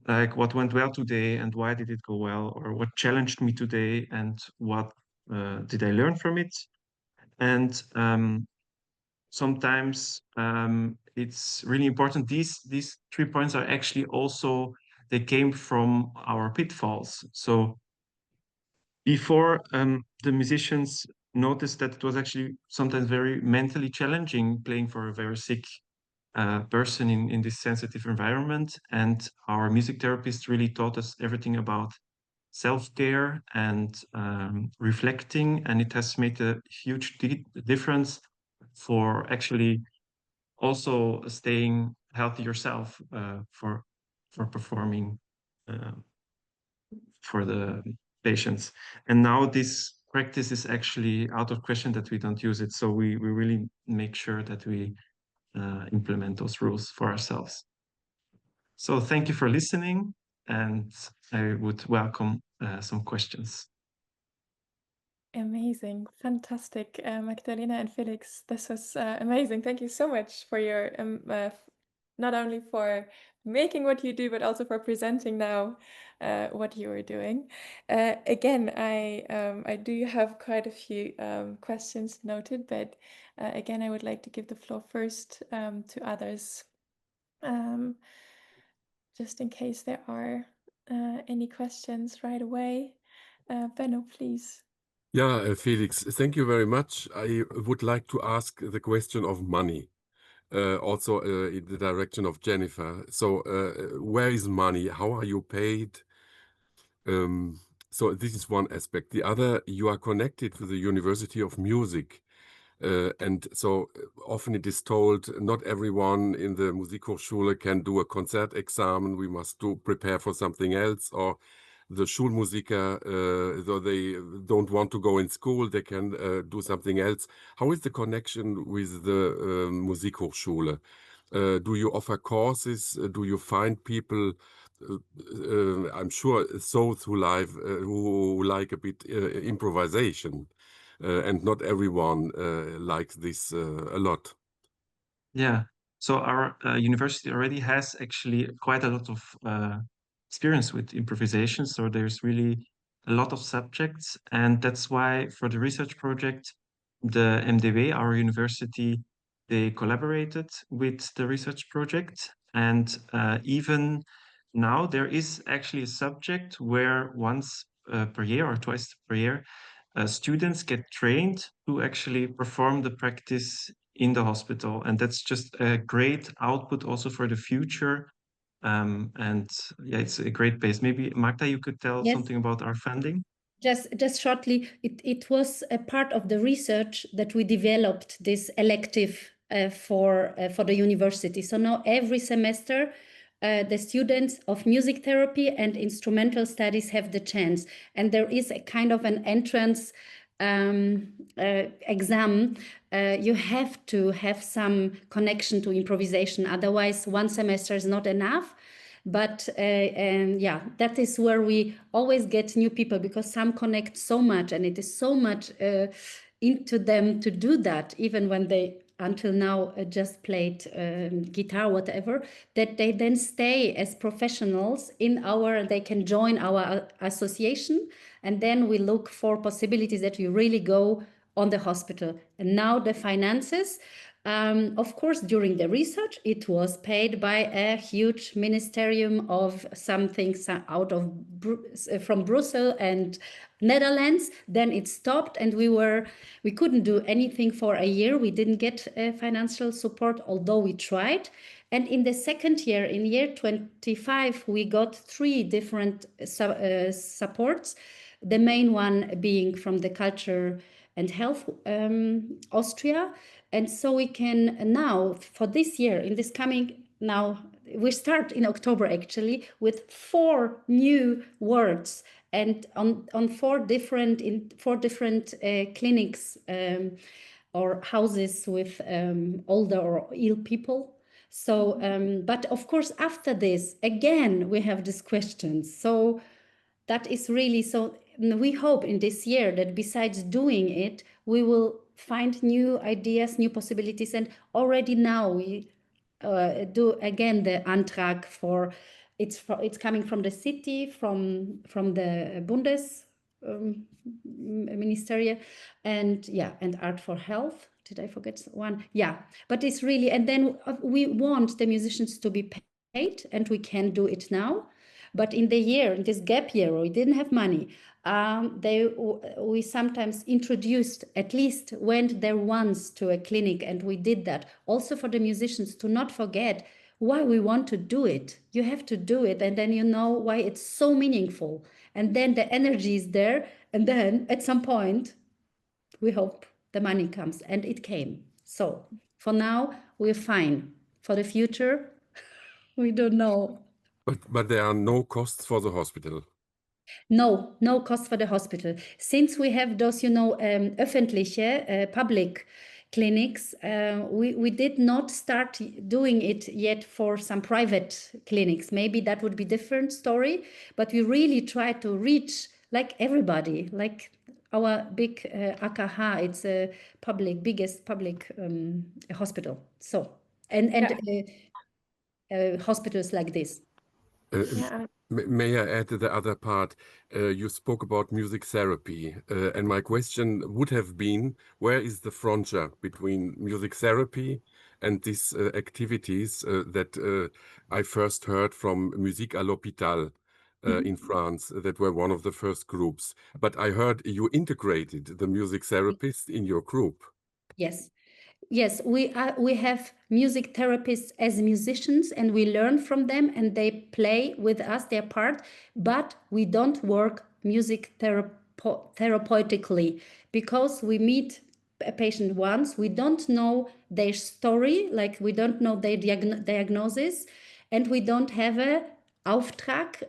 like, what went well today and why did it go well? Or what challenged me today and what did I learn from it? And sometimes it's really important. These 3 points are actually also, they came from our pitfalls. So before, the musicians noticed that it was actually sometimes very mentally challenging playing for a very sick person in this sensitive environment. And our music therapist really taught us everything about self-care and reflecting. And it has made a huge difference for actually also staying healthy yourself for performing for the patients. And now this practice is actually out of question that we don't use it. So we really make sure that we implement those rules for ourselves. So thank you for listening, and I would welcome some questions. Amazing, fantastic, Magdalena and Felix. This was amazing. Thank you so much for your not only for making what you do, but also for presenting now what you are doing. Again, I do have quite a few questions noted, but again, I would like to give the floor first to others, just in case there are any questions right away. Benno, please. Yeah, Felix, thank you very much. I would like to ask the question of money, also in the direction of Jennifer. So where is money? How are you paid? So this is one aspect. The other, you are connected to the University of Music. And so often it is told not everyone in the Musikhochschule can do a Konzertexamen. We must prepare for something else, or the Schulmusiker, though they don't want to go in school, they can do something else. How is the connection with the Musikhochschule? Do you offer courses? Do you find people? I'm sure those who like a bit improvisation, and not everyone likes this a lot. Yeah. So our university already has actually quite a lot of experience with improvisation. So there's really a lot of subjects. And that's why for the research project, the MDW, our university, they collaborated with the research project. And even now there is actually a subject where once per year or twice per year, students get trained to actually perform the practice in the hospital. And that's just a great output also for the future. And yeah, it's a great base. Maybe Magda, you could tell something about our funding. Just shortly, it was a part of the research that we developed this elective for the university. So now every semester, the students of music therapy and instrumental studies have the chance, and there is a kind of an entrance exam. You have to have some connection to improvisation, otherwise one semester is not enough. But yeah, that is where we always get new people, because some connect so much, and it is so much into them to do that, even when they until now just played guitar, whatever, that they then stay as professionals they can join our association, and then we look for possibilities that we really go on the hospital. And now the finances, of course, during the research, it was paid by a huge ministerium of something out of from Brussels and Netherlands. Then it stopped, and we couldn't do anything for a year. We didn't get financial support, although we tried. And in the second year, in year 25, we got 3 different supports. The main one being from the Culture and Health Austria. And so we can now, for this year, in this coming, now we start in October actually with 4 new words, and on 4 different clinics or houses with older or ill people. So, but of course, after this, again, we have these questions. So that is really, so we hope in this year that besides doing it, we will find new ideas, new possibilities. And already now we do again the Antrag for, it's coming from the city, from the Bundes Ministeria, and yeah, and Art for Health, did I forget one? Yeah, but it's really, and then we want the musicians to be paid, and we can do it now. But in the year, in this gap year, we didn't have money. We sometimes introduced, at least went there once to a clinic, and we did that also for the musicians to not forget why we want to do it. You have to do it, and then you know why it's so meaningful, and then the energy is there, and then at some point we hope the money comes, and it came. So for now we're fine. For the future, we don't know. But there are no costs for the hospital. No cost for the hospital. Since we have those, öffentliche, public clinics, we did not start doing it yet for some private clinics. Maybe that would be different story, but we really try to reach like everybody, like our big AKH, it's a biggest public hospital. So, and hospitals like this. May I add the other part? You spoke about music therapy, and my question would have been, where is the frontier between music therapy and these activities that I first heard from Musique à l'Hôpital in France, that were one of the first groups. But I heard you integrated the music therapist in your group. Yes. Yes, we have music therapists as musicians, and we learn from them, and they play with us their part, but we don't work music therapeutically, because we meet a patient once, we don't know their story, like we don't know their diagnosis, and we don't have a Auftrag.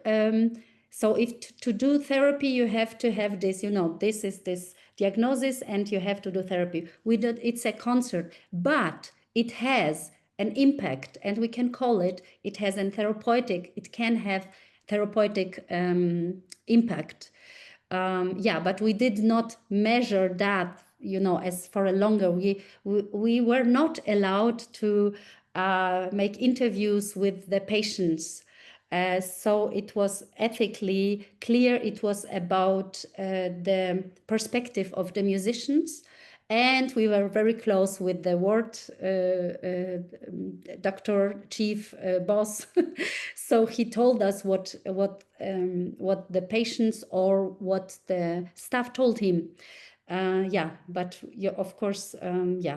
So if to do therapy, you have to have this, this is this diagnosis, and you have to do therapy. It's a concert, but it has an impact, and we can call it has a therapeutic, it can have therapeutic impact. But we did not measure that, as for a longer, we were not allowed to make interviews with the patients. So it was ethically clear. It was about the perspective of the musicians, and we were very close with the ward doctor, chief boss. So he told us what the patients or what the staff told him. But of course,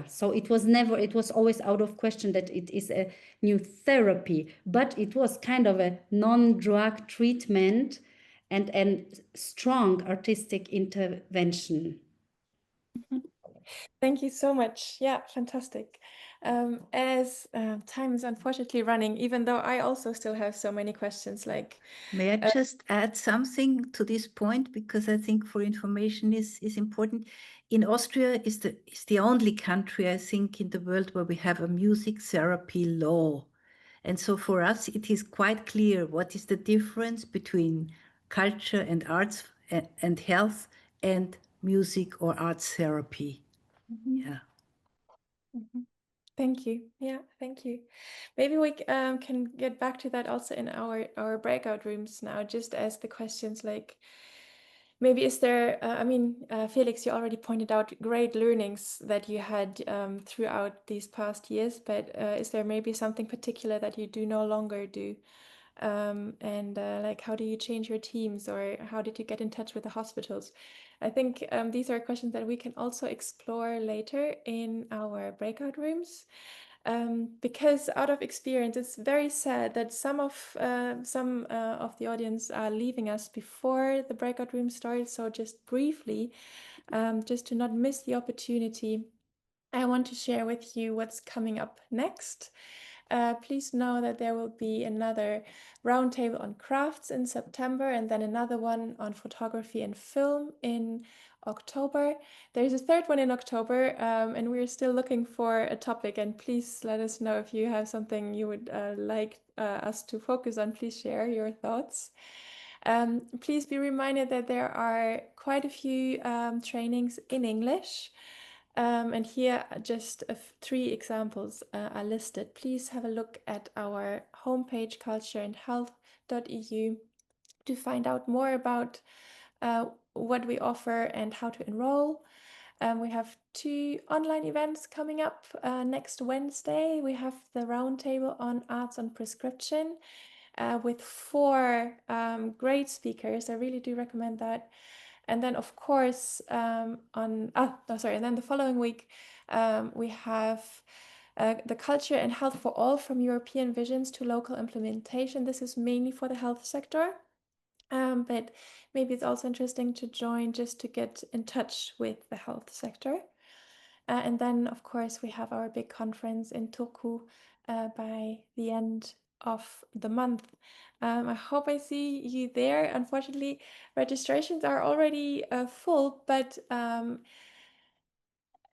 so it was always out of question that it is a new therapy, but it was kind of a non-drug treatment and strong artistic intervention. Thank you so much. Yeah, fantastic. As time is unfortunately running, even though I also still have so many questions, like... May I just add something to this point, because I think for information is important. In Austria is the only country, I think, in the world where we have a music therapy law. And so for us, it is quite clear what is the difference between culture and arts and health and music or arts therapy. Yeah. Thank you. Yeah, thank you. Maybe we can get back to that also in our breakout rooms now, just as the questions like, maybe is there, Felix, you already pointed out great learnings that you had throughout these past years, but is there maybe something particular that you do no longer do? Like, how do you change your teams, or how did you get in touch with the hospitals? I think these are questions that we can also explore later in our breakout rooms. Because out of experience, it's very sad that some of the audience are leaving us before the breakout room starts. So just briefly, just to not miss the opportunity, I want to share with you what's coming up next. Please know that there will be another roundtable on crafts in September, and then another one on photography and film in October. There's a third one in October, and we're still looking for a topic. And please let us know if you have something you would like us to focus on. Please share your thoughts. Please be reminded that there are quite a few trainings in English. And here just 3 examples are listed. Please have a look at our homepage, cultureandhealth.eu, to find out more about what we offer and how to enroll. We have 2 online events coming up. Next Wednesday, we have the Roundtable on Arts and Prescription with 4 great speakers. I really do recommend that. And then, of course, and then the following week, we have the Culture and Health for All, from European visions to local implementation. This is mainly for the health sector. But maybe it's also interesting to join just to get in touch with the health sector. And then, of course, we have our big conference in Turku by the end of the month. I hope I see you there. Unfortunately, registrations are already full, but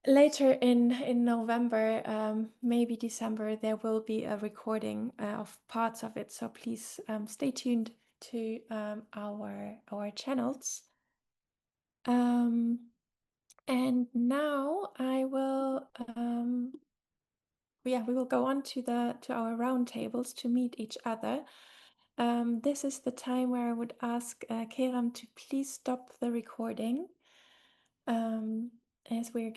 later in November, maybe December, there will be a recording of parts of it. So please stay tuned to our channels. And now I will we will go on to our roundtables to meet each other. This is the time where I would ask Kerem to please stop the recording as we're